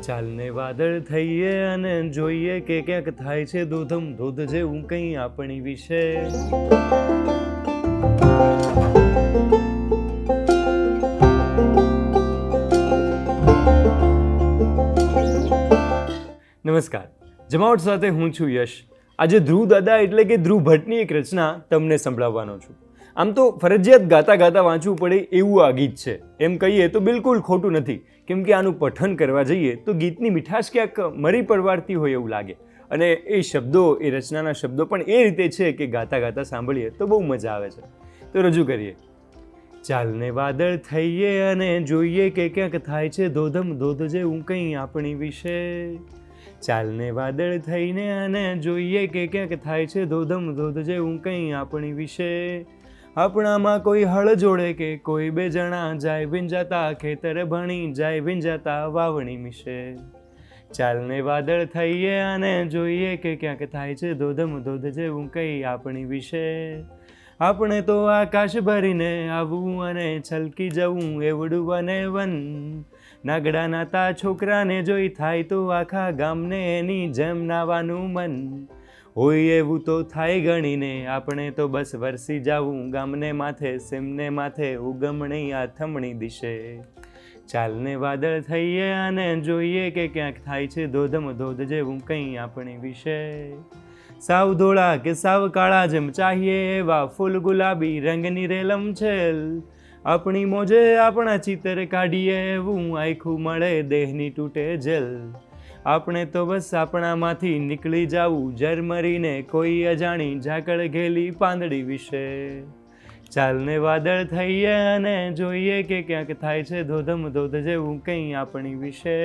ચાલને વાદળ થઈએ અને જોઈએ કે ક્યાંક થાય છે ધોધમ ધોધ જેવું કંઈ આપણી વિશે. નમસ્કાર, જમાવટ સાથે હું છું યશ. આજે ધ્રુવ દાદા એટલે કે ધ્રુવ ભટ્ટની એક રચના તમને સંભળાવવાનો છું. આમ તો ફરજિયાત ગાતા ગાતા વાંચવું પડે એવું આ ગીત છે, એમ કહીએ તો બિલકુલ ખોટું નથી, કેમ કે આનું પઠન કરવા જઈએ તો ગીતની મીઠાશ ક્યાંક મરી પડવારતી હોય એવું લાગે. અને એ શબ્દો, એ રચનાના શબ્દો પણ એ રીતે છે કે ગાતા ગાતા સાંભળીએ તો બહુ મજા આવે છે. તો રજૂ કરીએ. ચાલને વાદળ થઈએ અને જોઈએ કે ક્યાંક થાય છે ધોધમ ધોધ જેવું કંઈ આપણી વિશે. ચાલને વાદળ થઈને અને જોઈએ કે ક્યાંક થાય છે ધોધમ ધોધ જેવું કંઈ આપણી વિશે. આપણામાં કોઈ હળ જોડે કે કોઈ બે જણા જાય વિંજાતા ખેતર ભણી જાય વિંજાતા વાવણી મિશે. ચાલને વાદળ થઈએ અને જોઈએ કે ક્યાંક થાય છે ધોધમ ધોધ જેવું કંઈ આપણી વિશે. આપણે તો આકાશ ભરીને આવવું અને છલકી જવું એવડું વને વન. નાગડા નાતા છોકરાને જોઈ થાય તો આખા ગામને એની જેમ નાવાનું મન. હોય એવું તો થાય ગણીને આપણે તો બસ વરસી જાવું ગામને માથે સેમને માથે ઉગમણી આથમણી દિશે. ચાલને વાદળ થઈએ અને જોઈએ કે ક્યાંક થાય છે ધોધમ ધોધ જેવું કંઈ આપણી વિશે. સાવ ધોળા કે સાવ કાળા જેમ ચાહીએ એવા ફૂલ ગુલાબી રંગની રેલમ છેલ. આપણી મોજે આપણા ચિત્ર કાઢીએ એવું આખું મળે દેહની તૂટે જેલ. આપણે તો બસ આપણામાંથી નીકળી જાવું ઝરમરીને કોઈ અજાણી ઝાકળ ઘેલી પાંદડી વિશે. ચાલને વાદળ થઈએ અને જોઈએ કે ક્યાંક થાય છે ધોધમ ધોધ જેવું કંઈ આપણી વિશે.